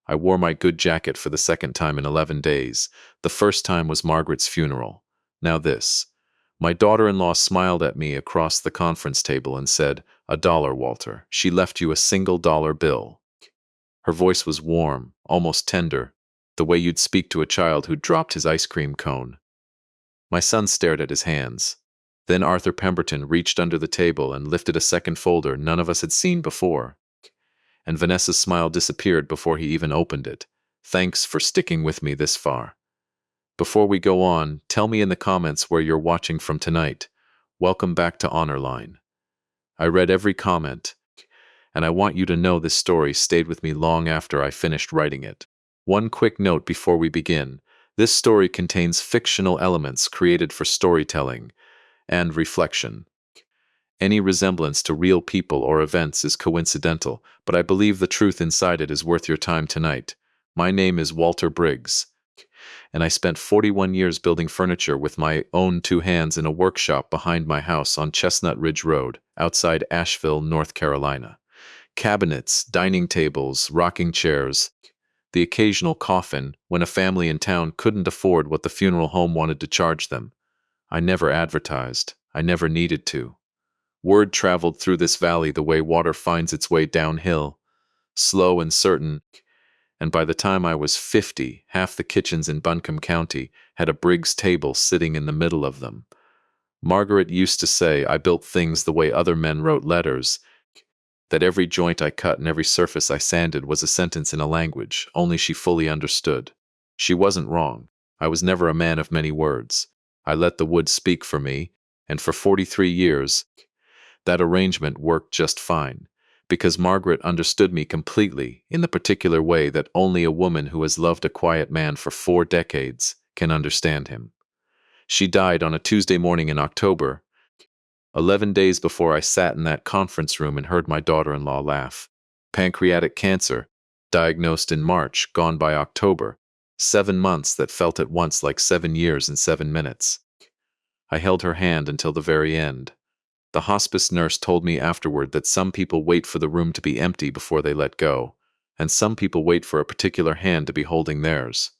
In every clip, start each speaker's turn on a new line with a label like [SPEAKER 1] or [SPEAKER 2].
[SPEAKER 1] I wore my good jacket for the second time in 11 days. The first time was Margaret's funeral. Now this. My daughter-in-law smiled at me across the conference table and said, "$1, Walter. She left you a single dollar bill." Her voice was warm, almost tender, the way you'd speak to a child who'd dropped his ice cream cone. My son stared at his hands. Then Arthur Pemberton reached under the table and lifted a second folder none of us had seen before. And Vanessa's smile disappeared before he even opened it. "Thanks for sticking with me this far. Before we go on, tell me in the comments where you're watching from tonight. Welcome back to Honorline." I read every comment, and I want you to know this story stayed with me long after I finished writing it. One quick note before we begin. This story contains fictional elements created for storytelling and reflection. Any resemblance to real people or events is coincidental, but I believe the truth inside it is worth your time tonight. My name is Walter Briggs, and I spent 41 years building furniture with my own two hands in a workshop behind my house on Chestnut Ridge Road, outside Asheville, North Carolina. Cabinets, dining tables, rocking chairs, the occasional coffin when a family in town couldn't afford what the funeral home wanted to charge them. I never advertised. I never needed to. Word traveled through this valley the way water finds its way downhill, slow and certain, and by the time I was 50, half the kitchens in Buncombe County had a Briggs table sitting in the middle of them. Margaret used to say I built things the way other men wrote letters, that every joint I cut and every surface I sanded was a sentence in a language only she fully understood. She wasn't wrong. I was never a man of many words. I let the wood speak for me, and for 43 years, that arrangement worked just fine, because Margaret understood me completely in the particular way that only a woman who has loved a quiet man for 4 decades can understand him. She died on a Tuesday morning in October, 11 days before I sat in that conference room and heard my daughter-in-law laugh. Pancreatic cancer, diagnosed in March, gone by October. 7 months that felt at once like 7 years and 7 minutes. I held her hand until the very end. The hospice nurse told me afterward that some people wait for the room to be empty before they let go, and some people wait for a particular hand to be holding theirs.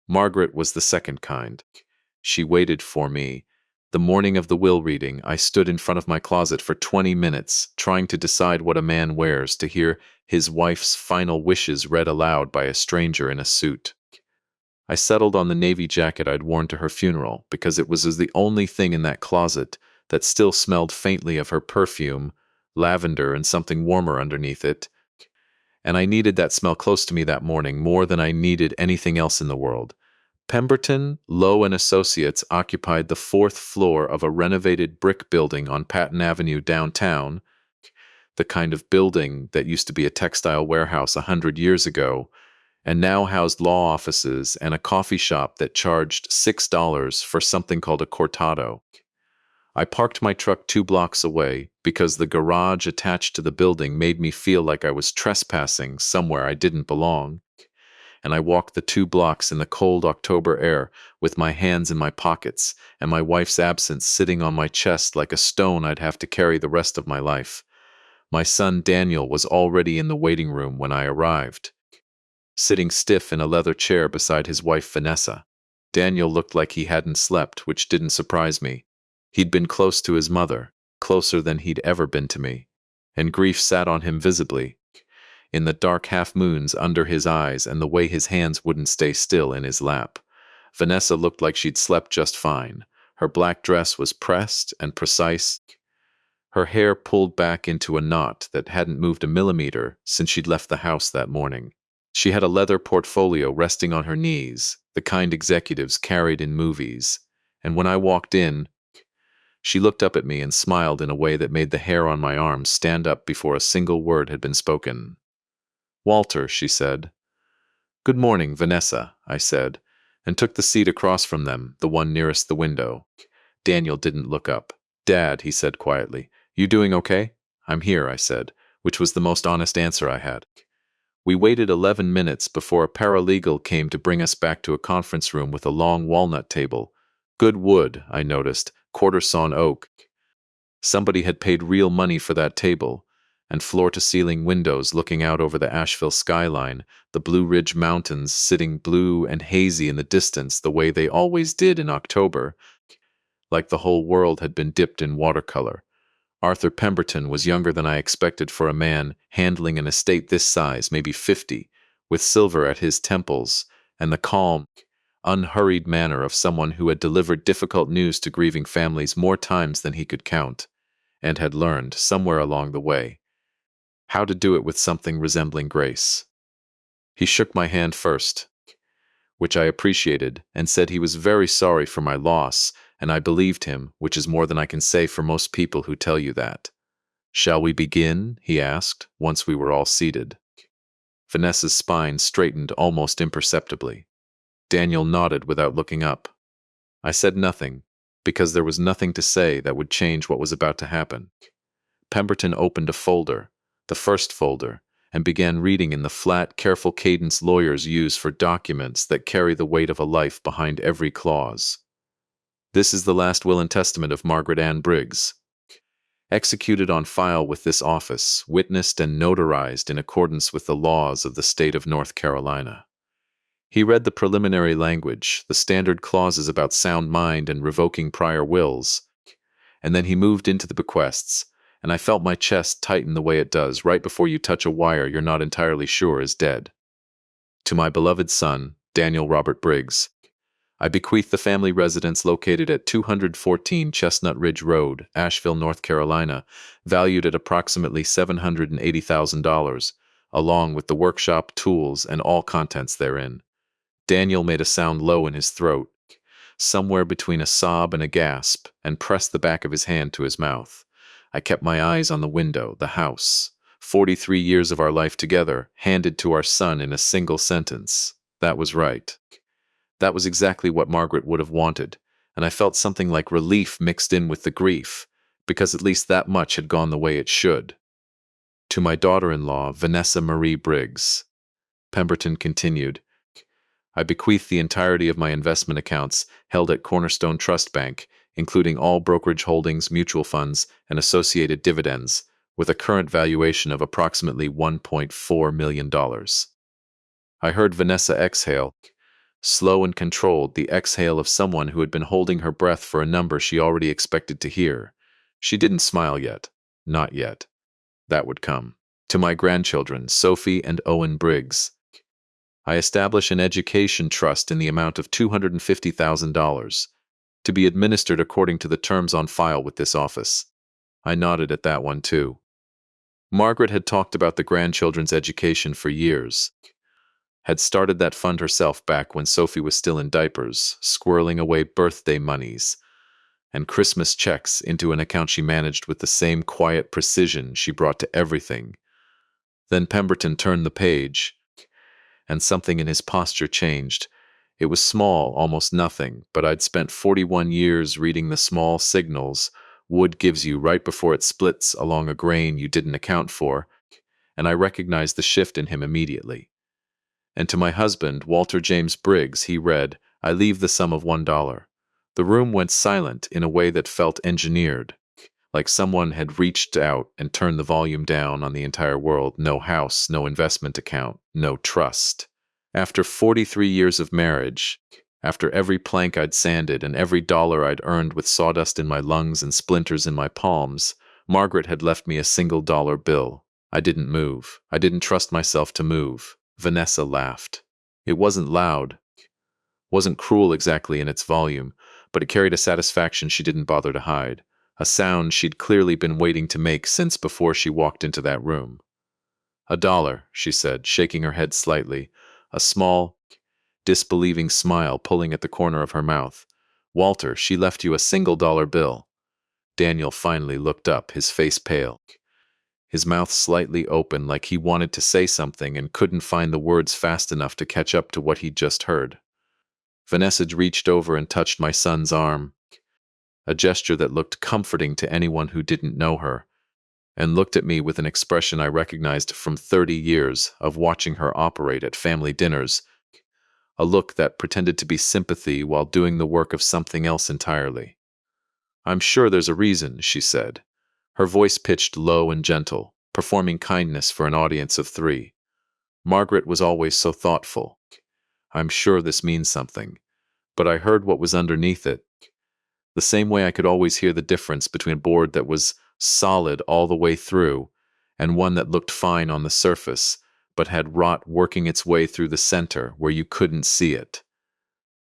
[SPEAKER 1] Margaret was the second kind. She waited for me. The morning of the will reading, I stood in front of my closet for 20 minutes, trying to decide what a man wears to hear his wife's final wishes read aloud by a stranger in a suit. I settled on the navy jacket I'd worn to her funeral because it was the only thing in that closet that still smelled faintly of her perfume, lavender and something warmer underneath it. And I needed that smell close to me that morning more than I needed anything else in the world. Pemberton, Lowe and Associates occupied the 4th floor of a renovated brick building on Patton Avenue downtown, the kind of building that used to be a textile warehouse 100 years ago, and now housed law offices and a coffee shop that charged $6 for something called a cortado. I parked my truck 2 blocks away because the garage attached to the building made me feel like I was trespassing somewhere I didn't belong, and I walked the 2 blocks in the cold October air with my hands in my pockets and my wife's absence sitting on my chest like a stone I'd have to carry the rest of my life. My son Daniel was already in the waiting room when I arrived, sitting stiff in a leather chair beside his wife Vanessa. Daniel looked like he hadn't slept, which didn't surprise me. He'd been close to his mother, closer than he'd ever been to me, and grief sat on him visibly, in the dark half-moons under his eyes and the way his hands wouldn't stay still in his lap. Vanessa looked like she'd slept just fine. Her black dress was pressed and precise, her hair pulled back into a knot that hadn't moved a millimeter since she'd left the house that morning. She had a leather portfolio resting on her knees, the kind executives carried in movies, and when I walked in, she looked up at me and smiled in a way that made the hair on my arms stand up before a single word had been spoken. "Walter," she said. "Good morning, Vanessa," I said, and took the seat across from them, the one nearest the window. Daniel didn't look up. "Dad," he said quietly, "you doing okay?" "I'm here," I said, which was the most honest answer I had. We waited 11 minutes before a paralegal came to bring us back to a conference room with a long walnut table. Good wood, I noticed, quarter-sawn oak. Somebody had paid real money for that table, and floor-to-ceiling windows looking out over the Asheville skyline, the Blue Ridge Mountains sitting blue and hazy in the distance the way they always did in October, like the whole world had been dipped in watercolor. Arthur Pemberton was younger than I expected for a man handling an estate this size, maybe 50, with silver at his temples and the calm, unhurried manner of someone who had delivered difficult news to grieving families more times than he could count, and had learned, somewhere along the way, how to do it with something resembling grace. He shook my hand first, which I appreciated, and said he was very sorry for my loss, and I believed him, which is more than I can say for most people who tell you that. "Shall we begin?" he asked, once we were all seated. Vanessa's spine straightened almost imperceptibly. Daniel nodded without looking up. I said nothing, because there was nothing to say that would change what was about to happen. Pemberton opened a folder, the first folder, and began reading in the flat, careful cadence lawyers use for documents that carry the weight of a life behind every clause. "This is the last will and testament of Margaret Ann Briggs, executed on file with this office, witnessed and notarized in accordance with the laws of the state of North Carolina." He read the preliminary language, the standard clauses about sound mind and revoking prior wills, and then he moved into the bequests, and I felt my chest tighten the way it does right before you touch a wire you're not entirely sure is dead. "To my beloved son, Daniel Robert Briggs, I bequeath the family residence located at 214 Chestnut Ridge Road, Asheville, North Carolina, valued at approximately $780,000, along with the workshop, tools, and all contents therein." Daniel made a sound low in his throat, somewhere between a sob and a gasp, and pressed the back of his hand to his mouth. I kept my eyes on the window, the house. 43 years of our life together, handed to our son in a single sentence. That was right. That was exactly what Margaret would have wanted, and I felt something like relief mixed in with the grief, because at least that much had gone the way it should. "To my daughter-in-law, Vanessa Marie Briggs," Pemberton continued, "I bequeath the entirety of my investment accounts held at Cornerstone Trust Bank, including all brokerage holdings, mutual funds, and associated dividends, with a current valuation of approximately $1.4 million. I heard Vanessa exhale, slow and controlled, the exhale of someone who had been holding her breath for a number she already expected to hear. She didn't smile yet. Not yet. That would come. "To my grandchildren, Sophie and Owen Briggs, I establish an education trust in the amount of $250,000, to be administered according to the terms on file with this office." I nodded at that one too. Margaret had talked about the grandchildren's education for years, had started that fund herself back when Sophie was still in diapers, squirreling away birthday monies and Christmas checks into an account she managed with the same quiet precision she brought to everything. Then Pemberton turned the page, and something in his posture changed. It was small, almost nothing, but I'd spent 41 years reading the small signals wood gives you right before it splits along a grain you didn't account for, and I recognized the shift in him immediately. "And to my husband, Walter James Briggs," he read, "I leave the sum of $1. The room went silent in a way that felt engineered, like someone had reached out and turned the volume down on the entire world. No house, no investment account, no trust. After 43 years of marriage, after every plank I'd sanded and every dollar I'd earned with sawdust in my lungs and splinters in my palms, Margaret had left me a $1 bill. I didn't move. I didn't trust myself to move. Vanessa laughed. It wasn't loud, wasn't cruel exactly in its volume, but it carried a satisfaction she didn't bother to hide, a sound she'd clearly been waiting to make since before she walked into that room. $1, she said, shaking her head slightly, a small, disbelieving smile pulling at the corner of her mouth. "Walter, she left you a $1 bill. Daniel finally looked up, his face pale, his mouth slightly open like he wanted to say something and couldn't find the words fast enough to catch up to what he'd just heard. Vanessa reached over and touched my son's arm, a gesture that looked comforting to anyone who didn't know her, and looked at me with an expression I recognized from 30 years of watching her operate at family dinners, a look that pretended to be sympathy while doing the work of something else entirely. "I'm sure there's a reason," she said, her voice pitched low and gentle, performing kindness for an audience of 3. Margaret was always so thoughtful. I'm sure this means something, but I heard what was underneath it. The same way I could always hear the difference between a board that was solid all the way through and one that looked fine on the surface, but had rot working its way through the center where you couldn't see it.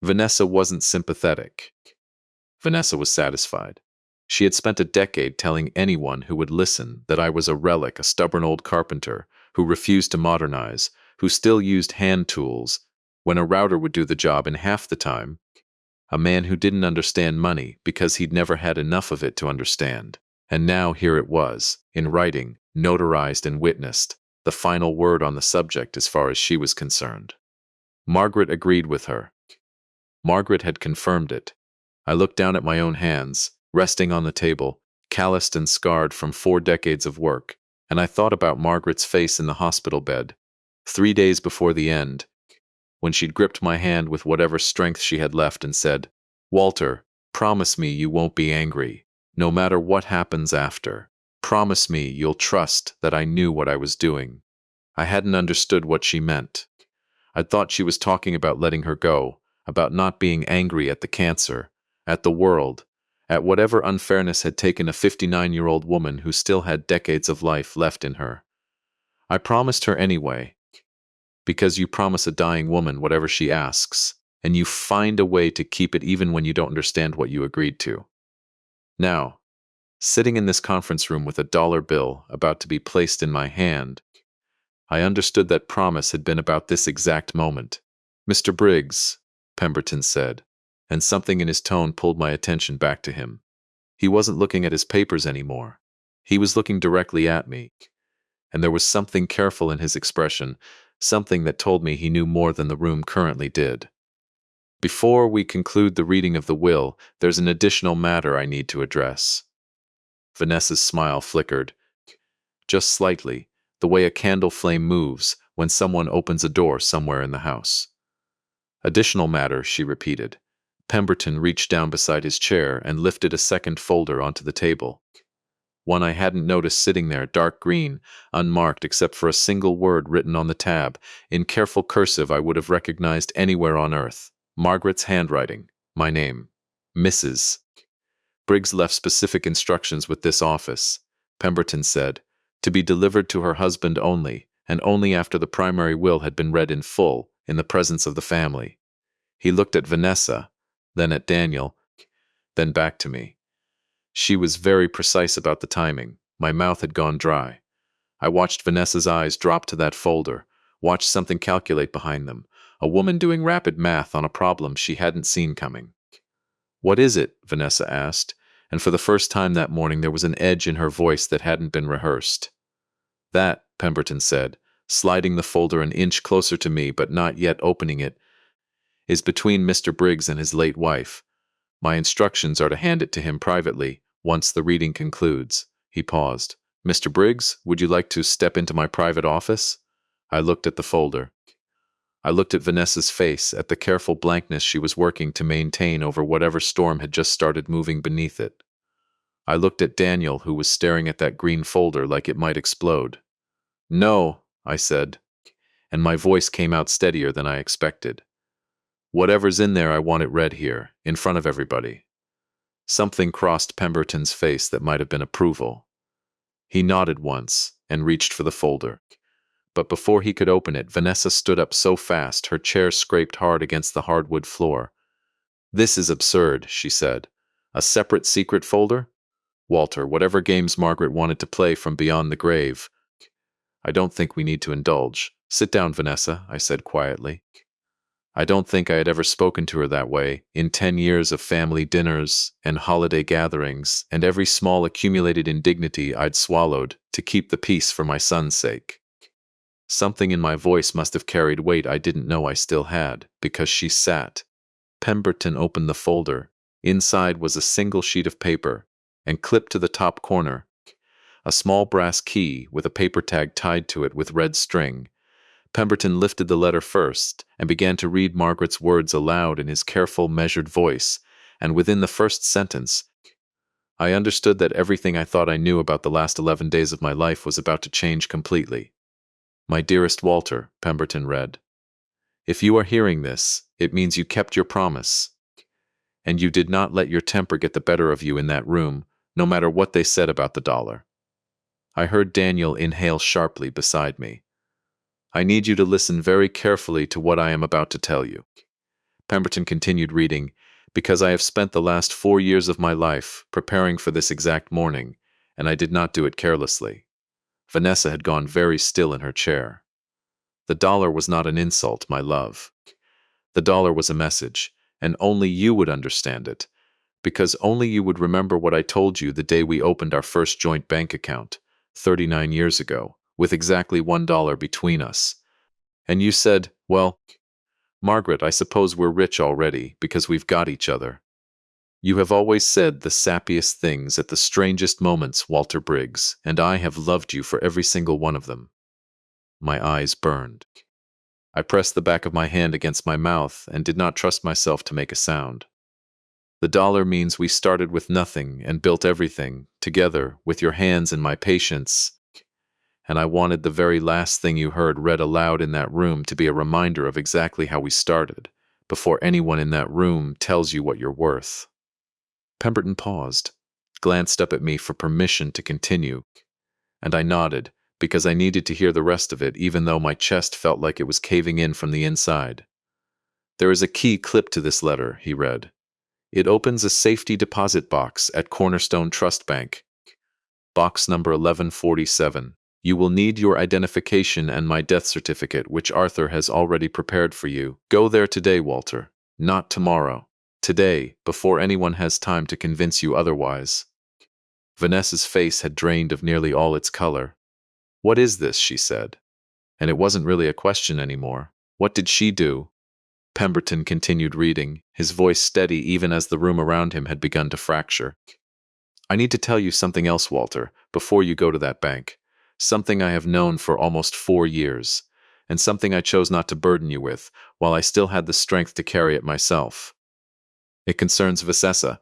[SPEAKER 1] Vanessa wasn't sympathetic. Vanessa was satisfied. She had spent a decade telling anyone who would listen that I was a relic, a stubborn old carpenter who refused to modernize, who still used hand tools when a router would do the job in half the time, a man who didn't understand money because he'd never had enough of it to understand. And now here it was, in writing, notarized and witnessed, the final word on the subject as far as she was concerned. Margaret agreed with her. Margaret had confirmed it. I looked down at my own hands, resting on the table, calloused and scarred from 4 decades of work, and I thought about Margaret's face in the hospital bed, 3 days before the end, when she'd gripped my hand with whatever strength she had left and said, "Walter, promise me you won't be angry, no matter what happens after. Promise me you'll trust that I knew what I was doing." I hadn't understood what she meant. I'd thought she was talking about letting her go, about not being angry at the cancer, at the world, at whatever unfairness had taken a 59-year-old woman who still had decades of life left in her. I promised her anyway, because you promise a dying woman whatever she asks, and you find a way to keep it even when you don't understand what you agreed to. Now, sitting in this conference room with a dollar bill about to be placed in my hand, I understood that promise had been about this exact moment. "Mr. Briggs," Pemberton said, and something in his tone pulled my attention back to him. He wasn't looking at his papers anymore. He was looking directly at me, and there was something careful in his expression, something that told me he knew more than the room currently did. "Before we conclude the reading of the will, there's an additional matter I need to address." Vanessa's smile flickered, just slightly, the way a candle flame moves when someone opens a door somewhere in the house. "Additional matter," she repeated. Pemberton reached down beside his chair and lifted a second folder onto the table. One I hadn't noticed sitting there, dark green, unmarked except for a single word written on the tab, in careful cursive I would have recognized anywhere on earth. Margaret's handwriting. My name. Mrs. Briggs left specific instructions with this office, Pemberton said, to be delivered to her husband only, and only after the primary will had been read in full, in the presence of the family. He looked at Vanessa, then at Daniel, then back to me. She was very precise about the timing. My mouth had gone dry. I watched Vanessa's eyes drop to that folder, watched something calculate behind them, a woman doing rapid math on a problem she hadn't seen coming. "What is it?" Vanessa asked, and for the first time that morning there was an edge in her voice that hadn't been rehearsed. "That," Pemberton said, sliding the folder an inch closer to me but not yet opening it, "is between Mr. Briggs and his late wife. My instructions are to hand it to him privately once the reading concludes." He paused. "Mr. Briggs, would you like to step into my private office?" I looked at the folder. I looked at Vanessa's face, at the careful blankness she was working to maintain over whatever storm had just started moving beneath it. I looked at Daniel, who was staring at that green folder like it might explode. "No," I said, and my voice came out steadier than I expected. "Whatever's in there, I want it read here, in front of everybody." Something crossed Pemberton's face that might have been approval. He nodded once and reached for the folder. But before he could open it, Vanessa stood up so fast her chair scraped hard against the hardwood floor. "This is absurd," she said. "A separate secret folder? Walter, whatever games Margaret wanted to play from beyond the grave, I don't think we need to indulge." "Sit down, Vanessa," I said quietly. I don't think I had ever spoken to her that way, in 10 years of family dinners and holiday gatherings, and every small accumulated indignity I'd swallowed to keep the peace for my son's sake. Something in my voice must have carried weight I didn't know I still had, because she sat. Pemberton opened the folder. Inside was a single sheet of paper, and clipped to the top corner, a small brass key with a paper tag tied to it with red string. Pemberton lifted the letter first and began to read Margaret's words aloud in his careful, measured voice, and within the first sentence, I understood that everything I thought I knew about the last 11 days of my life was about to change completely. My dearest Walter, Pemberton read. If you are hearing this, it means you kept your promise. And you did not let your temper get the better of you in that room, no matter what they said about the dollar. I heard Daniel inhale sharply beside me. I need you to listen very carefully to what I am about to tell you. Pemberton continued reading, because I have spent the last 4 years of my life preparing for this exact morning, and I did not do it carelessly. Vanessa had gone very still in her chair. The dollar was not an insult, my love. The dollar was a message, and only you would understand it, because only you would remember what I told you the day we opened our first joint bank account, 39 years ago, with exactly $1 between us. And you said, well, Margaret, I suppose we're rich already because we've got each other. You have always said the sappiest things at the strangest moments, Walter Briggs, and I have loved you for every single one of them. My eyes burned. I pressed the back of my hand against my mouth and did not trust myself to make a sound. The dollar means we started with nothing and built everything, together, with your hands and my patience. And I wanted the very last thing you heard read aloud in that room to be a reminder of exactly how we started, before anyone in that room tells you what you're worth. Pemberton paused, glanced up at me for permission to continue, and I nodded, because I needed to hear the rest of it even though my chest felt like it was caving in from the inside. There is a key clipped to this letter, he read. It opens a safety deposit box at Cornerstone Trust Bank. Box number 1147. You will need your identification and my death certificate, which Arthur has already prepared for you. Go there today, Walter. Not tomorrow. Today, before anyone has time to convince you otherwise. Vanessa's face had drained of nearly all its color. What is this, she said. And it wasn't really a question anymore. What did she do? Pemberton continued reading, his voice steady even as the room around him had begun to fracture. I need to tell you something else, Walter, before you go to that bank. Something I have known for almost 4 years, and something I chose not to burden you with, while I still had the strength to carry it myself. It concerns Vanessa,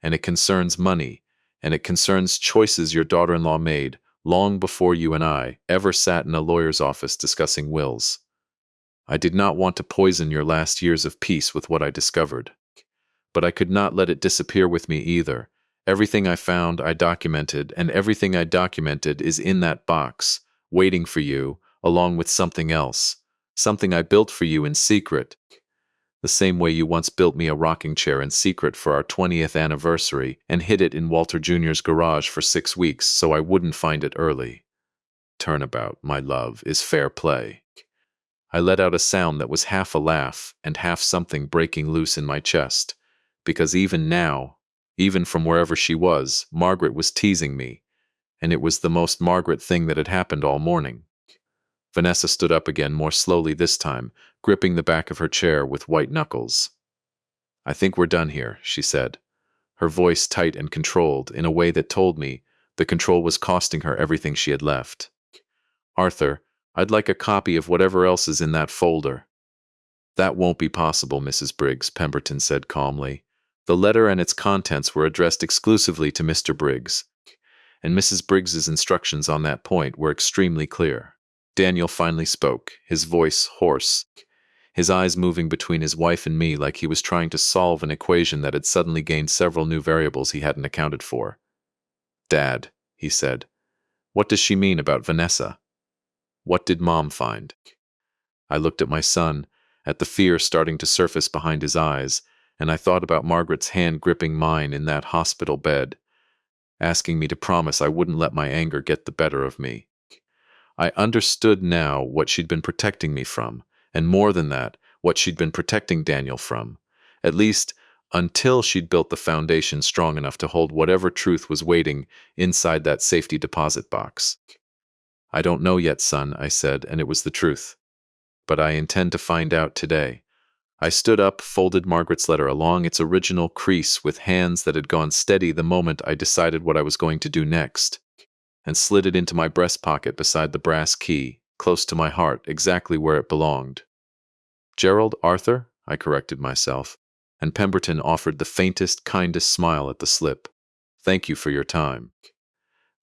[SPEAKER 1] and it concerns money, and it concerns choices your daughter-in-law made long before you and I ever sat in a lawyer's office discussing wills. I did not want to poison your last years of peace with what I discovered. But I could not let it disappear with me either. Everything I found, I documented, and everything I documented is in that box, waiting for you, along with something else. Something I built for you in secret. The same way you once built me a rocking chair in secret for our 20th anniversary and hid it in Walter Jr.'s garage for 6 weeks so I wouldn't find it early. Turnabout, my love, is fair play. I let out a sound that was half a laugh and half something breaking loose in my chest, because even now, even from wherever she was, Margaret was teasing me, and it was the most Margaret thing that had happened all morning. Vanessa stood up again more slowly this time, gripping the back of her chair with white knuckles. I think we're done here, she said, her voice tight and controlled in a way that told me the control was costing her everything she had left. Arthur, I'd like a copy of whatever else is in that folder. That won't be possible, Mrs. Briggs, Pemberton said calmly. The letter and its contents were addressed exclusively to Mr. Briggs, and Mrs. Briggs's instructions on that point were extremely clear. Daniel finally spoke, his voice hoarse, his eyes moving between his wife and me like he was trying to solve an equation that had suddenly gained several new variables he hadn't accounted for. Dad, he said, what does she mean about Vanessa? What did Mom find? I looked at my son, at the fear starting to surface behind his eyes, and I thought about Margaret's hand gripping mine in that hospital bed, asking me to promise I wouldn't let my anger get the better of me. I understood now what she'd been protecting me from, and more than that, what she'd been protecting Daniel from, at least until she'd built the foundation strong enough to hold whatever truth was waiting inside that safety deposit box. I don't know yet, son, I said, and it was the truth. But I intend to find out today. I stood up, folded Margaret's letter along its original crease with hands that had gone steady the moment I decided what I was going to do next, and slid it into my breast pocket beside the brass key, close to my heart, exactly where it belonged. Gerald Arthur, I corrected myself, and Pemberton offered the faintest, kindest smile at the slip. Thank you for your time.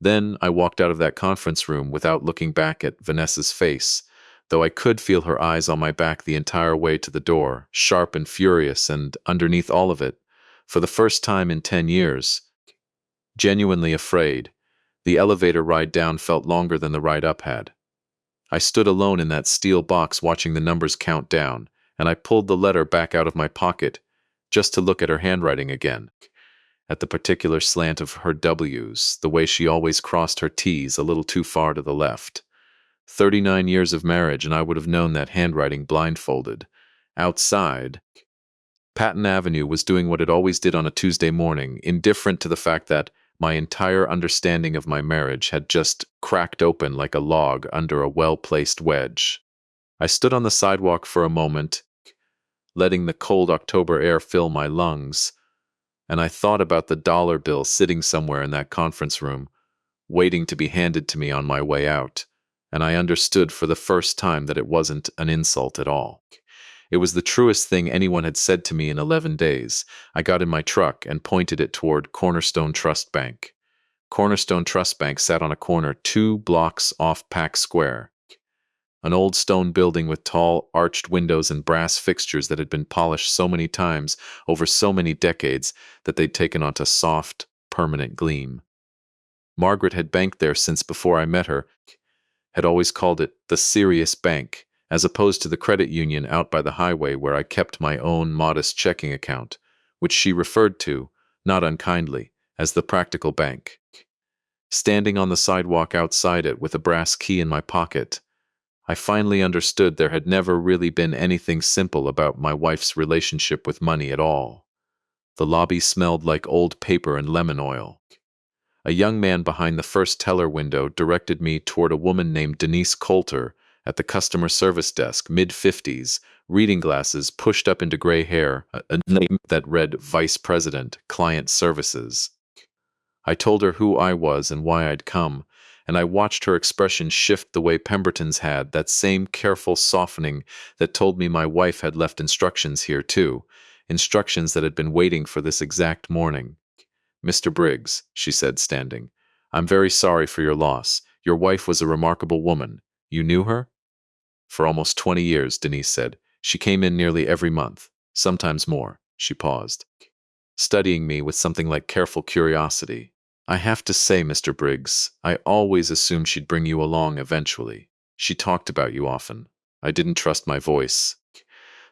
[SPEAKER 1] Then I walked out of that conference room without looking back at Vanessa's face, though I could feel her eyes on my back the entire way to the door, sharp and furious, and underneath all of it, for the first time in 10 years, genuinely afraid. The elevator ride down felt longer than the ride up had. I stood alone in that steel box watching the numbers count down, and I pulled the letter back out of my pocket just to look at her handwriting again, at the particular slant of her W's, the way she always crossed her T's a little too far to the left. 39 years of marriage, and I would have known that handwriting blindfolded. Outside, Patton Avenue was doing what it always did on a Tuesday morning, indifferent to the fact that my entire understanding of my marriage had just cracked open like a log under a well-placed wedge. I stood on the sidewalk for a moment, letting the cold October air fill my lungs, and I thought about the dollar bill sitting somewhere in that conference room, waiting to be handed to me on my way out, and I understood for the first time that it wasn't an insult at all. It was the truest thing anyone had said to me in 11 days. I got in my truck and pointed it toward Cornerstone Trust Bank. Cornerstone Trust Bank sat on a corner 2 blocks off Pack Square, an old stone building with tall, arched windows and brass fixtures that had been polished so many times over so many decades that they'd taken on to soft, permanent gleam. Margaret had banked there since before I met her, had always called it the serious bank, as opposed to the credit union out by the highway where I kept my own modest checking account, which she referred to, not unkindly, as the practical bank. Standing on the sidewalk outside it with a brass key in my pocket, I finally understood there had never really been anything simple about my wife's relationship with money at all. The lobby smelled like old paper and lemon oil. A young man behind the first teller window directed me toward a woman named Denise Coulter at the customer service desk, mid-50s, reading glasses pushed up into gray hair, a name that read Vice President, Client Services. I told her who I was and why I'd come, and I watched her expression shift the way Pemberton's had, that same careful softening that told me my wife had left instructions here too, instructions that had been waiting for this exact morning. "Mr. Briggs," she said, standing, "I'm very sorry for your loss. Your wife was a remarkable woman. You knew her?" "For almost 20 years, Denise said. She came in nearly every month, sometimes more." She paused, studying me with something like careful curiosity. "I have to say, Mr. Briggs, I always assumed she'd bring you along eventually. She talked about you often. I didn't trust my voice,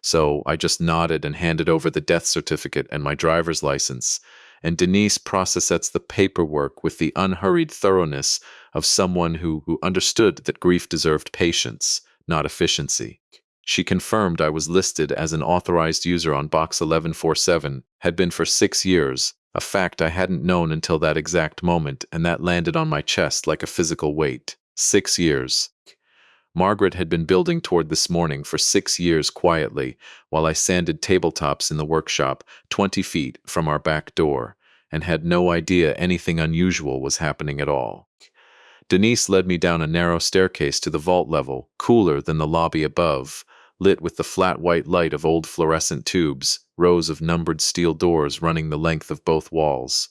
[SPEAKER 1] so I just nodded and handed over the death certificate and my driver's license, and Denise processed the paperwork with the unhurried thoroughness of someone who understood that grief deserved patience, not efficiency. She confirmed I was listed as an authorized user on Box 1147, had been for 6 years, a fact I hadn't known until that exact moment, and that landed on my chest like a physical weight. 6 years. Margaret had been building toward this morning for 6 years quietly, while I sanded tabletops in the workshop 20 feet from our back door, and had no idea anything unusual was happening at all. Denise led me down a narrow staircase to the vault level, cooler than the lobby above, lit with the flat white light of old fluorescent tubes, rows of numbered steel doors running the length of both walls.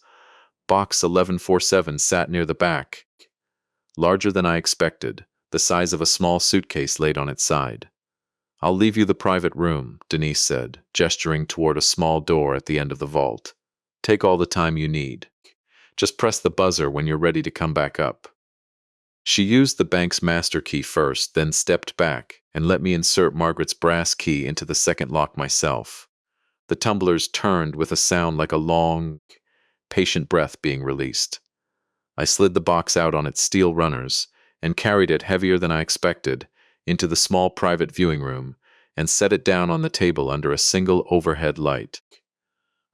[SPEAKER 1] Box 1147 sat near the back, larger than I expected, the size of a small suitcase laid on its side. "I'll leave you the private room," Denise said, gesturing toward a small door at the end of the vault. "Take all the time you need. Just press the buzzer when you're ready to come back up." She used the bank's master key first, then stepped back and let me insert Margaret's brass key into the second lock myself. The tumblers turned with a sound like a long, patient breath being released. I slid the box out on its steel runners and carried it, heavier than I expected, into the small private viewing room and set it down on the table under a single overhead light.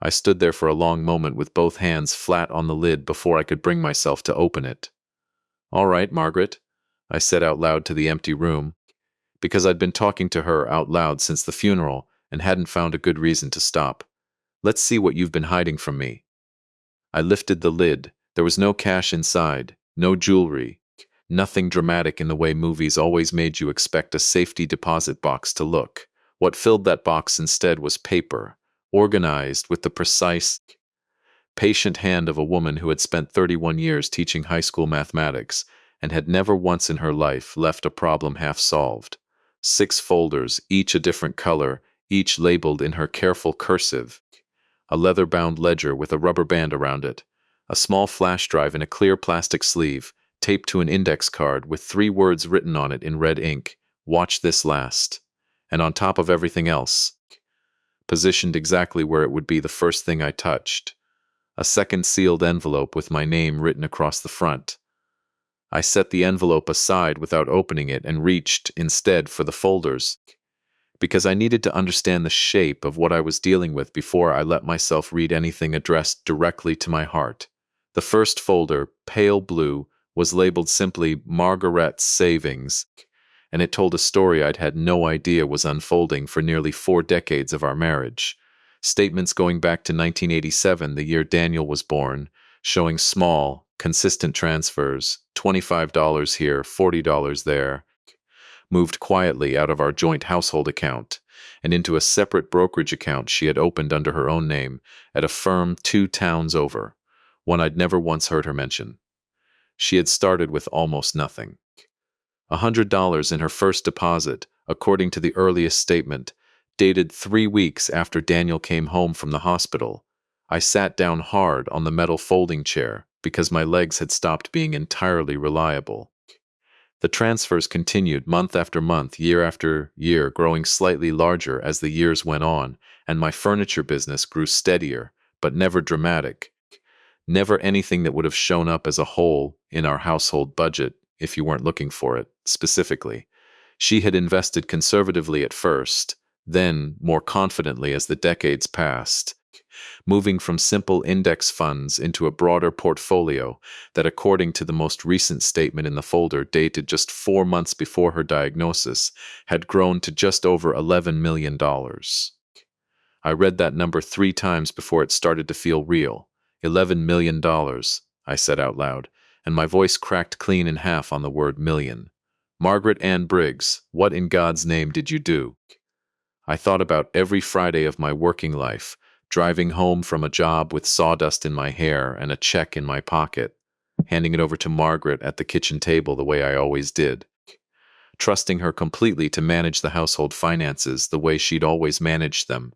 [SPEAKER 1] I stood there for a long moment with both hands flat on the lid before I could bring myself to open it. "All right, Margaret," I said out loud to the empty room, because I'd been talking to her out loud since the funeral and hadn't found a good reason to stop. "Let's see what you've been hiding from me." I lifted the lid. There was no cash inside, no jewelry, nothing dramatic in the way movies always made you expect a safety deposit box to look. What filled that box instead was paper, organized with the precise patient hand of a woman who had spent 31 years teaching high school mathematics and had never once in her life left a problem half solved. 6 folders, each a different color, each labeled in her careful cursive. A leather-bound ledger with a rubber band around it. A small flash drive in a clear plastic sleeve, taped to an index card with 3 words written on it in red ink. Watch this last. And on top of everything else, positioned exactly where it would be the first thing I touched, a second sealed envelope with my name written across the front. I set the envelope aside without opening it and reached, instead, for the folders, because I needed to understand the shape of what I was dealing with before I let myself read anything addressed directly to my heart. The first folder, pale blue, was labeled simply Margaret's Savings, and it told a story I'd had no idea was unfolding for nearly 4 decades of our marriage. Statements going back to 1987, the year Daniel was born, showing small, consistent transfers, $25 here, $40 there, moved quietly out of our joint household account and into a separate brokerage account she had opened under her own name at a firm 2 towns over, one I'd never once heard her mention. She had started with almost nothing. $100 in her first deposit, according to the earliest statement, dated 3 weeks after Daniel came home from the hospital. I sat down hard on the metal folding chair because my legs had stopped being entirely reliable. The transfers continued month after month, year after year, growing slightly larger as the years went on, and my furniture business grew steadier, but never dramatic. Never anything that would have shown up as a hole in our household budget if you weren't looking for it, specifically. She had invested conservatively at first, then more confidently as the decades passed, moving from simple index funds into a broader portfolio that, according to the most recent statement in the folder dated just 4 months before her diagnosis, had grown to just over $11 million. I read that number 3 times before it started to feel real. $11 million, I said out loud, and my voice cracked clean in half on the word million. Margaret Ann Briggs, what in God's name did you do? I thought about every Friday of my working life, driving home from a job with sawdust in my hair and a check in my pocket, handing it over to Margaret at the kitchen table the way I always did, trusting her completely to manage the household finances the way she'd always managed them,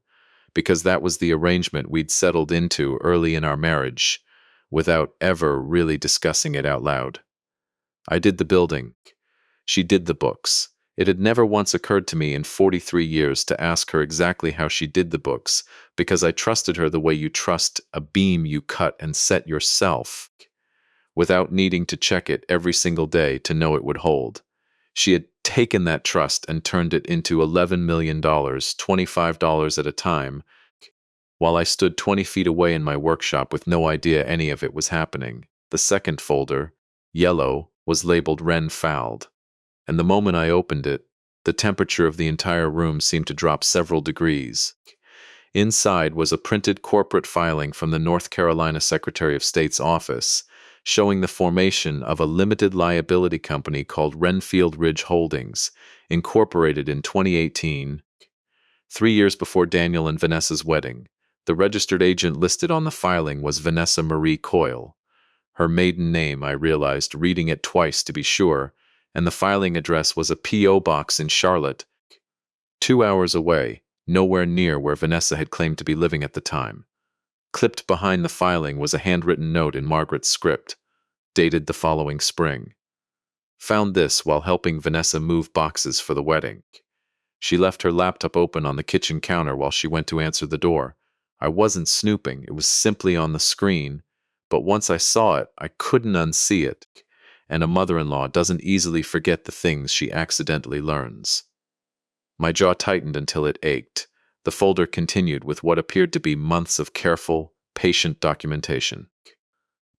[SPEAKER 1] because that was the arrangement we'd settled into early in our marriage, without ever really discussing it out loud. I did the building. She did the books. It had never once occurred to me in 43 years to ask her exactly how she did the books, because I trusted her the way you trust a beam you cut and set yourself, without needing to check it every single day to know it would hold. She had taken that trust and turned it into $11 million, $25 at a time, while I stood 20 feet away in my workshop with no idea any of it was happening. The second folder, yellow, was labeled Ren Fouled, and the moment I opened it, the temperature of the entire room seemed to drop several degrees. Inside was a printed corporate filing from the North Carolina Secretary of State's office, showing the formation of a limited liability company called Renfield Ridge Holdings, incorporated in 2018, 3 years before Daniel and Vanessa's wedding. The registered agent listed on the filing was Vanessa Marie Coyle. Her maiden name, I realized, reading it twice to be sure, and the filing address was a P.O. box in Charlotte, 2 hours away, nowhere near where Vanessa had claimed to be living at the time. Clipped behind the filing was a handwritten note in Margaret's script, dated the following spring. Found this while helping Vanessa move boxes for the wedding. She left her laptop open on the kitchen counter while she went to answer the door. I wasn't snooping, it was simply on the screen, but once I saw it, I couldn't unsee it, and a mother-in-law doesn't easily forget the things she accidentally learns. My jaw tightened until it ached. The folder continued with what appeared to be months of careful, patient documentation.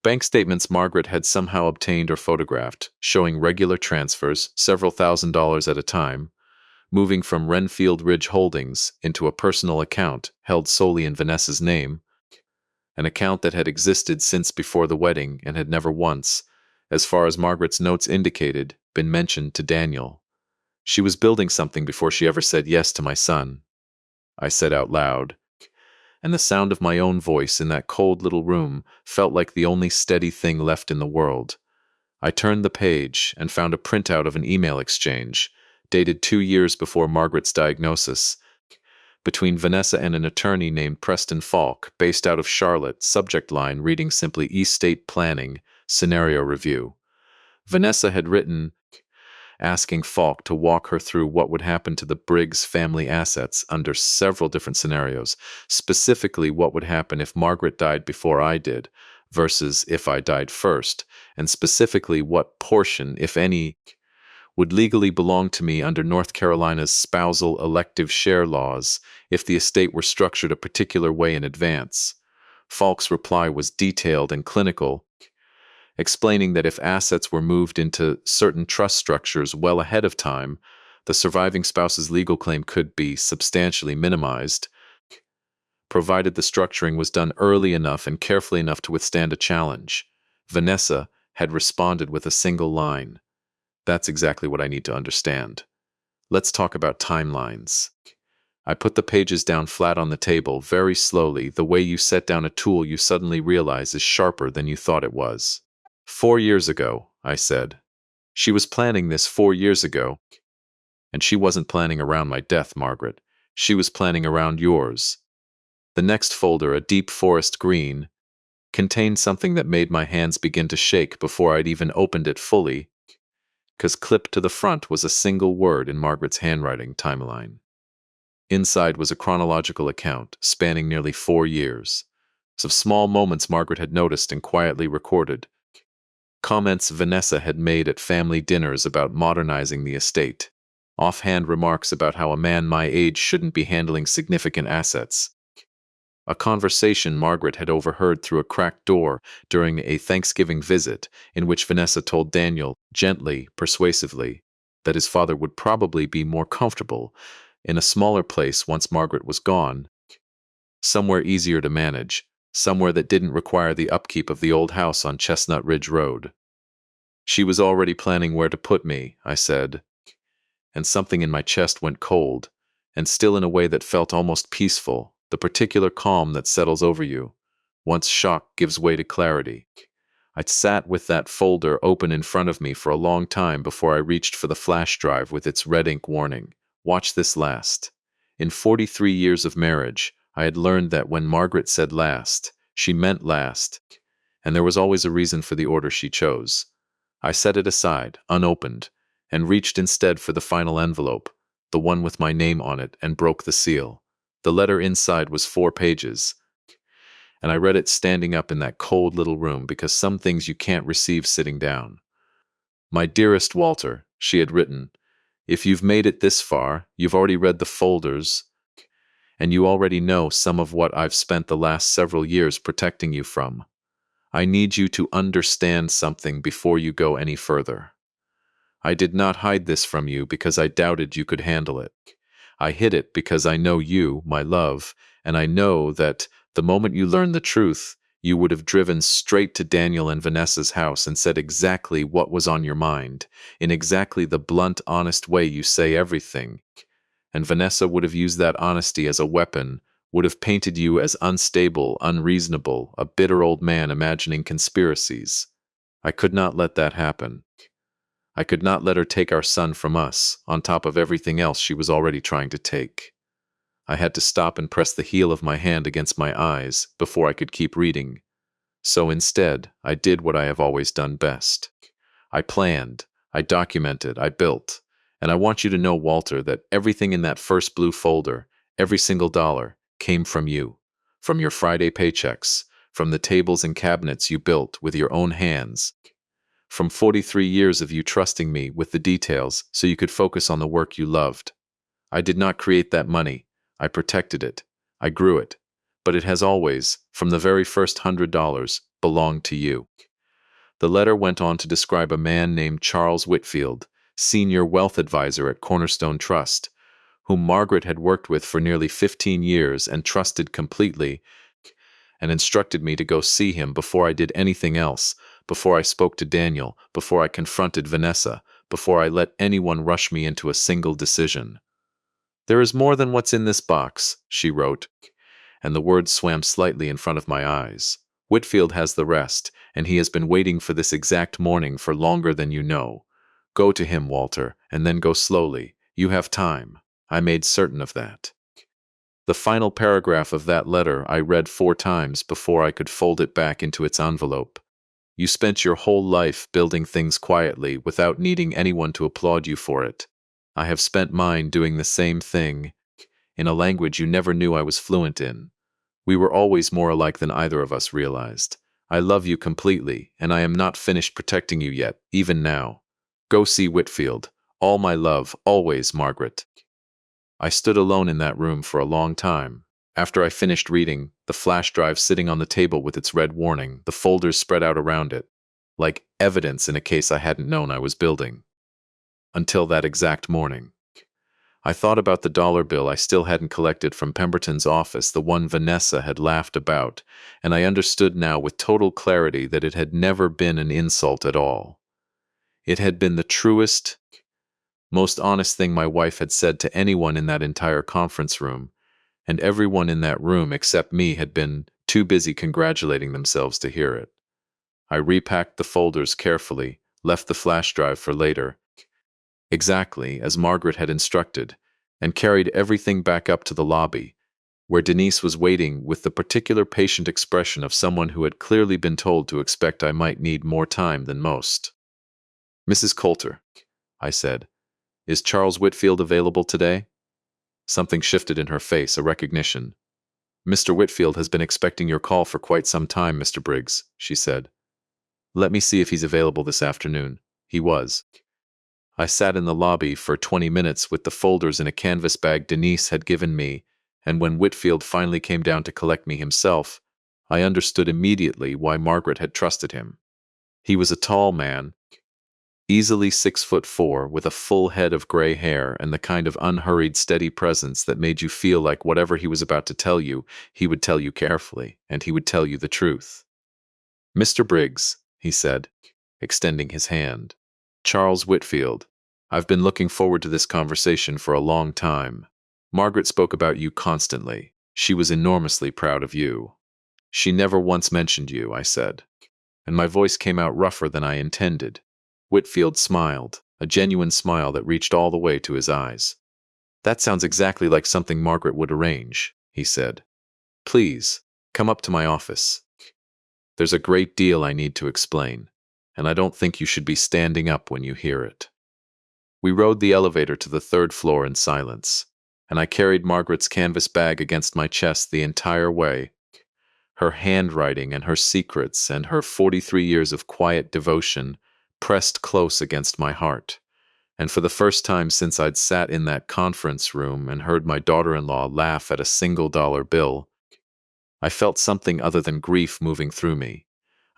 [SPEAKER 1] Bank statements Margaret had somehow obtained or photographed, showing regular transfers, several $1,000s at a time, moving from Renfield Ridge Holdings into a personal account held solely in Vanessa's name, an account that had existed since before the wedding and had never once, as far as Margaret's notes indicated, been mentioned to Daniel. She was building something before she ever said yes to my son. I said out loud, and the sound of my own voice in that cold little room felt like the only steady thing left in the world. I turned the page and found a printout of an email exchange, dated 2 years before Margaret's diagnosis, between Vanessa and an attorney named Preston Falk, based out of Charlotte, subject line reading simply Estate Planning, Scenario Review. Vanessa had written, asking Falk to walk her through what would happen to the Briggs family assets under several different scenarios, specifically what would happen if Margaret died before I did, versus if I died first, and specifically what portion, if any, would legally belong to me under North Carolina's spousal elective share laws if the estate were structured a particular way in advance. Falk's reply was detailed and clinical, explaining that if assets were moved into certain trust structures well ahead of time, the surviving spouse's legal claim could be substantially minimized, provided the structuring was done early enough and carefully enough to withstand a challenge. Vanessa had responded with a single line. That's exactly what I need to understand. Let's talk about timelines. I put the pages down flat on the table, very slowly, the way you set down a tool you suddenly realize is sharper than you thought it was. 4 years ago, I said. She was planning this 4 years ago. And she wasn't planning around my death, Margaret. She was planning around yours. The next folder, a deep forest green, contained something that made my hands begin to shake before I'd even opened it fully, because clipped to the front was a single word in Margaret's handwriting timeline. Inside was a chronological account spanning nearly 4 years, of small moments Margaret had noticed and quietly recorded, comments Vanessa had made at family dinners about modernizing the estate, offhand remarks about how a man my age shouldn't be handling significant assets, a conversation Margaret had overheard through a cracked door during a Thanksgiving visit in which Vanessa told Daniel, gently, persuasively, that his father would probably be more comfortable in a smaller place once Margaret was gone, somewhere easier to manage, somewhere that didn't require the upkeep of the old house on Chestnut Ridge Road. She was already planning where to put me, I said, and something in my chest went cold, and still in a way that felt almost peaceful, the particular calm that settles over you, once shock gives way to clarity. I sat with that folder open in front of me for a long time before I reached for the flash drive with its red ink warning. Watch this last. In 43 years of marriage, I had learned that when Margaret said last, she meant last, and there was always a reason for the order she chose. I set it aside, unopened, and reached instead for the final envelope, the one with my name on it, and broke the seal. The letter inside was 4 pages, and I read it standing up in that cold little room because some things you can't receive sitting down. My dearest Walter, she had written, if you've made it this far, you've already read the folders, and you already know some of what I've spent the last several years protecting you from. I need you to understand something before you go any further. I did not hide this from you because I doubted you could handle it. I hid it because I know you, my love, and I know that the moment you learned the truth, you would have driven straight to Daniel and Vanessa's house and said exactly what was on your mind, in exactly the blunt, honest way you say everything. And Vanessa would have used that honesty as a weapon, would have painted you as unstable, unreasonable, a bitter old man imagining conspiracies. I could not let that happen. I could not let her take our son from us, on top of everything else she was already trying to take. I had to stop and press the heel of my hand against my eyes before I could keep reading. So instead, I did what I have always done best. I planned, I documented, I built, and I want you to know, Walter, that everything in that first blue folder, every single dollar, came from you, from your Friday paychecks, from the tables and cabinets you built with your own hands, from 43 years of you trusting me with the details so you could focus on the work you loved. I did not create that money. I protected it. I grew it. But it has always, from the very first $100, belonged to you. The letter went on to describe a man named Charles Whitfield, senior wealth advisor at Cornerstone Trust, whom Margaret had worked with for nearly 15 years and trusted completely, and instructed me to go see him before I did anything else, before I spoke to Daniel, before I confronted Vanessa, before I let anyone rush me into a single decision. There is more than what's in this box, she wrote, and the words swam slightly in front of my eyes. Whitfield has the rest, and he has been waiting for this exact morning for longer than you know. Go to him, Walter, and then go slowly. You have time. I made certain of that. The final paragraph of that letter I read 4 times before I could fold it back into its envelope. You spent your whole life building things quietly without needing anyone to applaud you for it. I have spent mine doing the same thing, in a language you never knew I was fluent in. We were always more alike than either of us realized. I love you completely, and I am not finished protecting you yet, even now. Go see Whitfield. All my love, always, Margaret. I stood alone in that room for a long time. After I finished reading, the flash drive sitting on the table with its red warning, the folders spread out around it, like evidence in a case I hadn't known I was building. Until that exact morning. I thought about the dollar bill I still hadn't collected from Pemberton's office, the one Vanessa had laughed about, and I understood now with total clarity that it had never been an insult at all. It had been the truest, most honest thing my wife had said to anyone in that entire conference room, and everyone in that room except me had been too busy congratulating themselves to hear it. I repacked the folders carefully, left the flash drive for later, exactly as Margaret had instructed, and carried everything back up to the lobby, where Denise was waiting with the particular patient expression of someone who had clearly been told to expect I might need more time than most. "Mrs. Coulter," I said, "is Charles Whitfield available today?" Something shifted in her face, a recognition. "Mr. Whitfield has been expecting your call for quite some time, Mr. Briggs," she said. "Let me see if he's available this afternoon." He was. I sat in the lobby for 20 minutes with the folders in a canvas bag Denise had given me, and when Whitfield finally came down to collect me himself, I understood immediately why Margaret had trusted him. He was a tall man, easily 6'4", with a full head of gray hair and the kind of unhurried, steady presence that made you feel like whatever he was about to tell you, he would tell you carefully, and he would tell you the truth. "Mr. Briggs," he said, extending his hand. "Charles Whitfield. I've been looking forward to this conversation for a long time. Margaret spoke about you constantly. She was enormously proud of you." "She never once mentioned you," I said, and my voice came out rougher than I intended. Whitfield smiled, a genuine smile that reached all the way to his eyes. "That sounds exactly like something Margaret would arrange," he said. "Please, come up to my office. There's a great deal I need to explain, and I don't think you should be standing up when you hear it." We rode the elevator to the 3rd floor in silence, and I carried Margaret's canvas bag against my chest the entire way. Her handwriting and her secrets and her 43 years of quiet devotion pressed close against my heart. And for the first time since I'd sat in that conference room and heard my daughter-in-law laugh at a $1 bill, I felt something other than grief moving through me.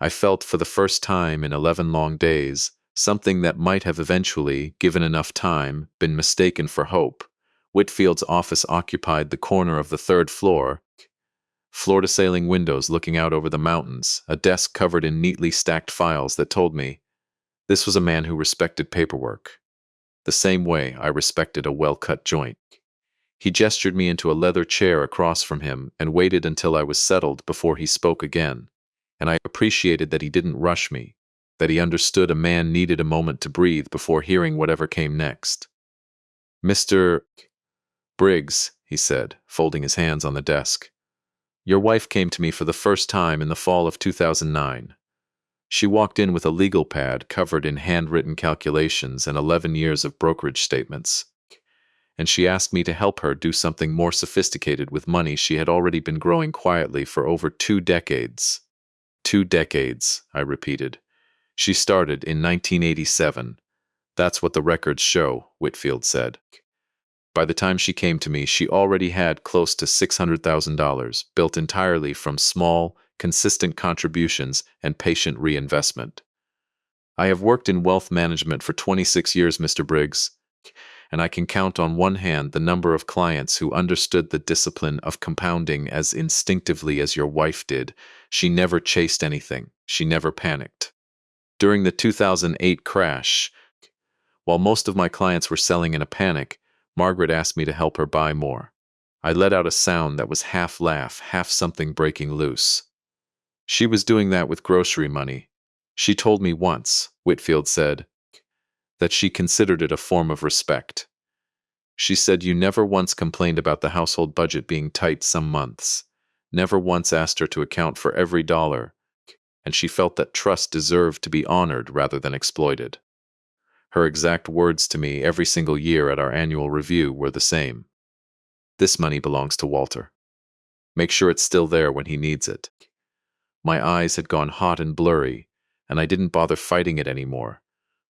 [SPEAKER 1] I felt for the first time in 11 long days something that might have eventually, given enough time, been mistaken for hope. Whitfield's office occupied the corner of the 3rd floor, floor-to-ceiling windows looking out over the mountains, a desk covered in neatly stacked files that told me this was a man who respected paperwork, the same way I respected a well-cut joint. He gestured me into a leather chair across from him and waited until I was settled before he spoke again, and I appreciated that he didn't rush me, that he understood a man needed a moment to breathe before hearing whatever came next. "Mr. Briggs," he said, folding his hands on the desk, "your wife came to me for the first time in the fall of 2009. She walked in with a legal pad covered in handwritten calculations and 11 years of brokerage statements, and she asked me to help her do something more sophisticated with money she had already been growing quietly for over 2 decades. 2 decades, I repeated. She started in 1987. That's what the records show, Whitfield said. By the time she came to me, she already had close to $600,000, built entirely from small, consistent contributions and patient reinvestment. I have worked in wealth management for 26 years, Mr. Briggs, and I can count on one hand the number of clients who understood the discipline of compounding as instinctively as your wife did. She never chased anything. She never panicked. During the 2008 crash, while most of my clients were selling in a panic, Margaret asked me to help her buy more. I let out a sound that was half laugh, half something breaking loose. She was doing that with grocery money. She told me once, Whitfield said, that she considered it a form of respect. She said you never once complained about the household budget being tight some months, never once asked her to account for every dollar, and she felt that trust deserved to be honored rather than exploited. Her exact words to me every single year at our annual review were the same. This money belongs to Walter. Make sure it's still there when he needs it. My eyes had gone hot and blurry, and I didn't bother fighting it anymore.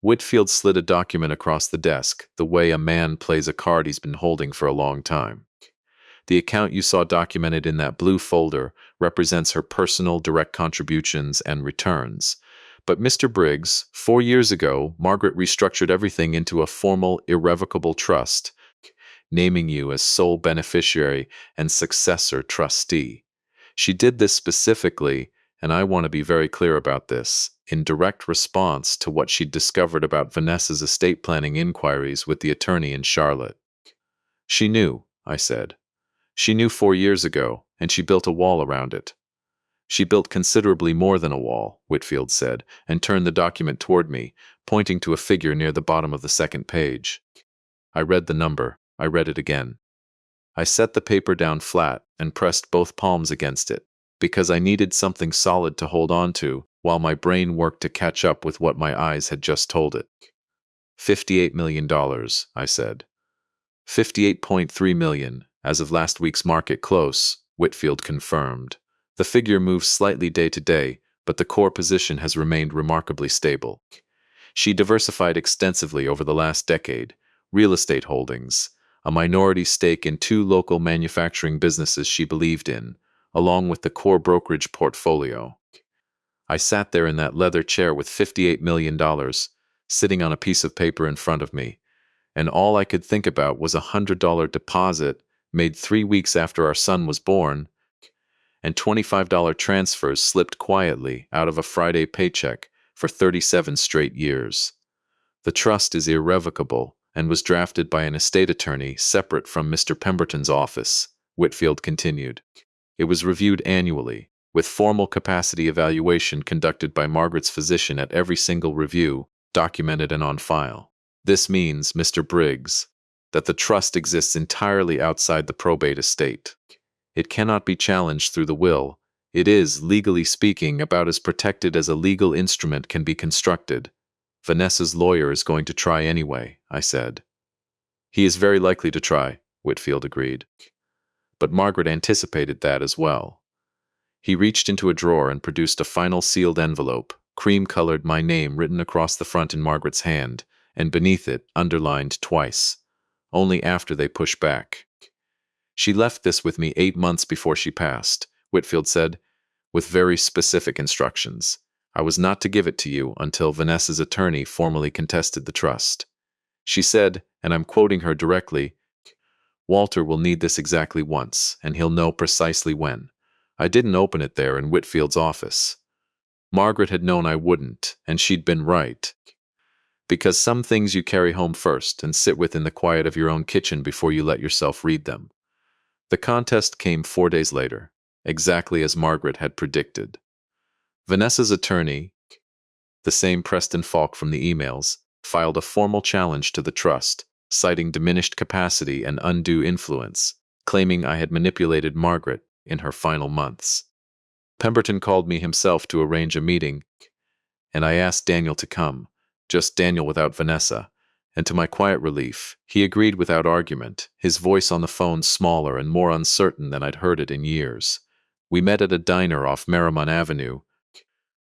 [SPEAKER 1] Whitfield slid a document across the desk, the way a man plays a card he's been holding for a long time. The account you saw documented in that blue folder represents her personal direct contributions and returns. But Mr. Briggs, 4 years ago, Margaret restructured everything into a formal, irrevocable trust, naming you as sole beneficiary and successor trustee. She did this specifically, and I want to be very clear about this, in direct response to what she'd discovered about Vanessa's estate planning inquiries with the attorney in Charlotte. She knew, I said. She knew 4 years ago, and she built a wall around it. She built considerably more than a wall, Whitfield said, and turned the document toward me, pointing to a figure near the bottom of the second page. I read the number. I read it again. I set the paper down flat and pressed both palms against it, because I needed something solid to hold on to while my brain worked to catch up with what my eyes had just told it. $58 million, I said. 58.3 million, as of last week's market close, Whitfield confirmed. The figure moves slightly day to day, but the core position has remained remarkably stable. She diversified extensively over the last decade: real estate holdings, a minority stake in 2 local manufacturing businesses she believed in, along with the core brokerage portfolio. I sat there in that leather chair with $58 million, sitting on a piece of paper in front of me, and all I could think about was a $100 deposit made 3 weeks after our son was born, and $25 transfers slipped quietly out of a Friday paycheck for 37 straight years. The trust is irrevocable and was drafted by an estate attorney separate from Mr. Pemberton's office, Whitfield continued. It was reviewed annually, with formal capacity evaluation conducted by Margaret's physician at every single review, documented and on file. This means, Mr. Briggs, that the trust exists entirely outside the probate estate. It cannot be challenged through the will. It is, legally speaking, about as protected as a legal instrument can be constructed. Vanessa's lawyer is going to try anyway, I said. He is very likely to try, Whitfield agreed. But Margaret anticipated that as well. He reached into a drawer and produced a final sealed envelope, cream-colored, my name written across the front in Margaret's hand, and beneath it, underlined twice. Only after they pushed back. She left this with me 8 months before she passed, Whitfield said, with very specific instructions. I was not to give it to you until Vanessa's attorney formally contested the trust. She said, and I'm quoting her directly, Walter will need this exactly once, and he'll know precisely when. I didn't open it there in Whitfield's office. Margaret had known I wouldn't, and she'd been right. Because some things you carry home first and sit with in the quiet of your own kitchen before you let yourself read them. The contest came 4 days later, exactly as Margaret had predicted. Vanessa's attorney, the same Preston Falk from the emails, filed a formal challenge to the trust, citing diminished capacity and undue influence, claiming I had manipulated Margaret in her final months. Pemberton called me himself to arrange a meeting, and I asked Daniel to come, just Daniel without Vanessa, and to my quiet relief, he agreed without argument, his voice on the phone smaller and more uncertain than I'd heard it in years. We met at a diner off Merrimon Avenue,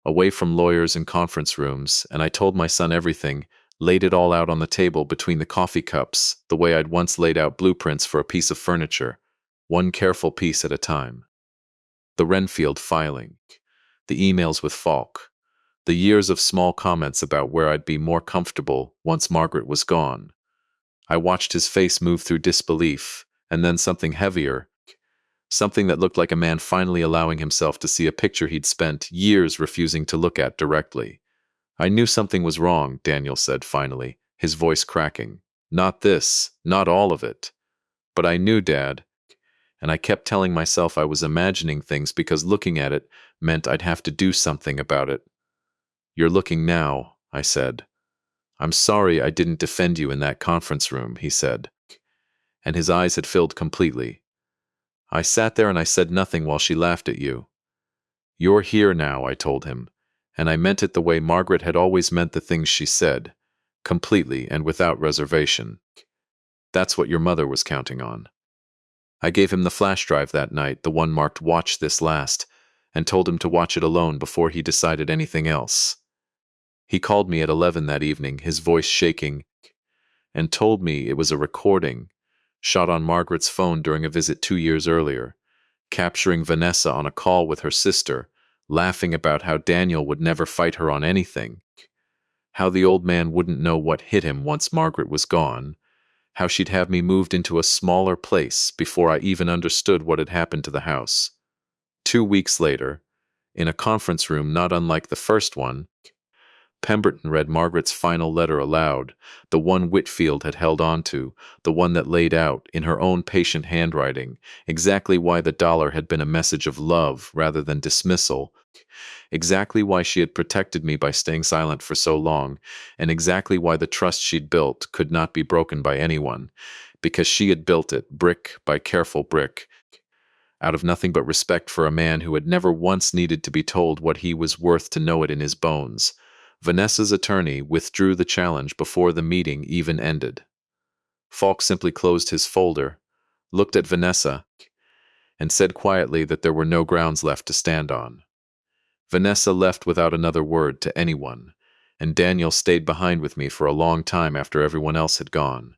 [SPEAKER 1] away from lawyers and conference rooms, and I told my son everything, laid it all out on the table between the coffee cups, the way I'd once laid out blueprints for a piece of furniture, one careful piece at a time. The Renfield filing, the emails with Falk, the years of small comments about where I'd be more comfortable once Margaret was gone. I watched his face move through disbelief, and then something heavier, something that looked like a man finally allowing himself to see a picture he'd spent years refusing to look at directly. I knew something was wrong, Daniel said finally, his voice cracking. Not this, not all of it. But I knew, Dad. And I kept telling myself I was imagining things because looking at it meant I'd have to do something about it. "You're looking now," I said. "I'm sorry I didn't defend you in that conference room," he said, and his eyes had filled completely. "I sat there and I said nothing while she laughed at you. You're here now," I told him, and I meant it the way Margaret had always meant the things she said, completely and without reservation. That's what your mother was counting on. I gave him the flash drive that night, the one marked "Watch this last," and told him to watch it alone before he decided anything else. He called me at 11 that evening, his voice shaking, and told me it was a recording shot on Margaret's phone during a visit 2 years earlier, capturing Vanessa on a call with her sister, laughing about how Daniel would never fight her on anything, how the old man wouldn't know what hit him once Margaret was gone, how she'd have me moved into a smaller place before I even understood what had happened to the house. 2 weeks later, in a conference room not unlike the first one, Pemberton read Margaret's final letter aloud, the one Whitfield had held on to, the one that laid out, in her own patient handwriting, exactly why the dollar had been a message of love rather than dismissal, exactly why she had protected me by staying silent for so long, and exactly why the trust she'd built could not be broken by anyone, because she had built it, brick by careful brick, out of nothing but respect for a man who had never once needed to be told what he was worth to know it in his bones. Vanessa's attorney withdrew the challenge before the meeting even ended. Falk simply closed his folder, looked at Vanessa, and said quietly that there were no grounds left to stand on. Vanessa left without another word to anyone, and Daniel stayed behind with me for a long time after everyone else had gone,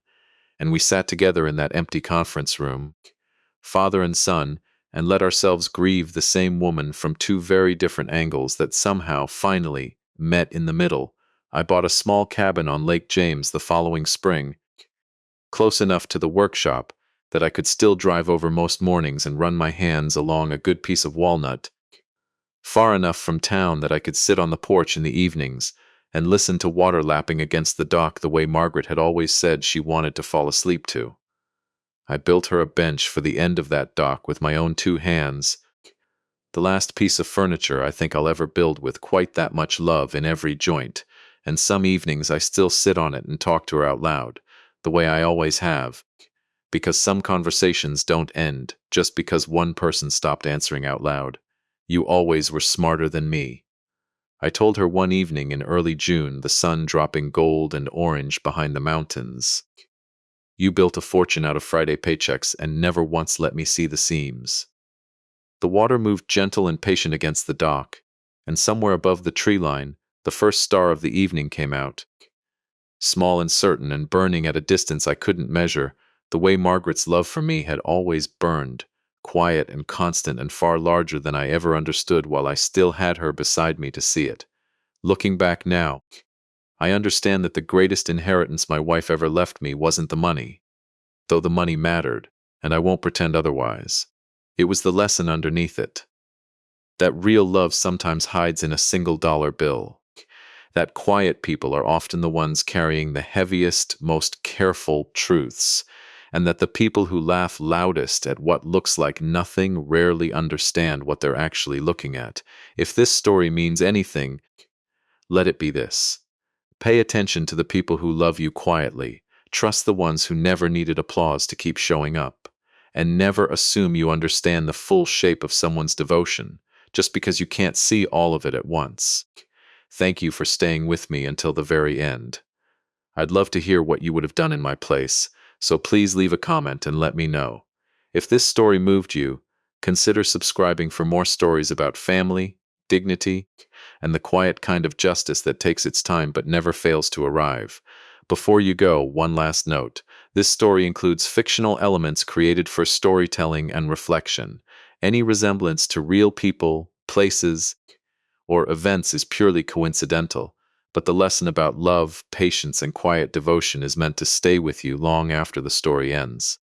[SPEAKER 1] and we sat together in that empty conference room, father and son, and let ourselves grieve the same woman from two very different angles that somehow, finally, met in the middle. I bought a small cabin on Lake James the following spring, close enough to the workshop that I could still drive over most mornings and run my hands along a good piece of walnut, far enough from town that I could sit on the porch in the evenings and listen to water lapping against the dock the way Margaret had always said she wanted to fall asleep to. I built her a bench for the end of that dock with my own 2 hands, the last piece of furniture I think I'll ever build with quite that much love in every joint, and some evenings I still sit on it and talk to her out loud, the way I always have, because some conversations don't end just because one person stopped answering out loud. You always were smarter than me. I told her one evening in early June, the sun dropping gold and orange behind the mountains. You built a fortune out of Friday paychecks and never once let me see the seams. The water moved gentle and patient against the dock, and somewhere above the tree line, the first star of the evening came out. Small and certain and burning at a distance I couldn't measure, the way Margaret's love for me had always burned, quiet and constant and far larger than I ever understood while I still had her beside me to see it. Looking back now, I understand that the greatest inheritance my wife ever left me wasn't the money, though the money mattered, and I won't pretend otherwise. It was the lesson underneath it. That real love sometimes hides in a single-dollar bill. That quiet people are often the ones carrying the heaviest, most careful truths, and that the people who laugh loudest at what looks like nothing rarely understand what they're actually looking at. If this story means anything, let it be this. Pay attention to the people who love you quietly. Trust the ones who never needed applause to keep showing up. And never assume you understand the full shape of someone's devotion, just because you can't see all of it at once. Thank you for staying with me until the very end. I'd love to hear what you would have done in my place, so please leave a comment and let me know. If this story moved you, consider subscribing for more stories about family, dignity, and the quiet kind of justice that takes its time but never fails to arrive. Before you go, one last note. This story includes fictional elements created for storytelling and reflection. Any resemblance to real people, places, or events is purely coincidental, but the lesson about love, patience, and quiet devotion is meant to stay with you long after the story ends.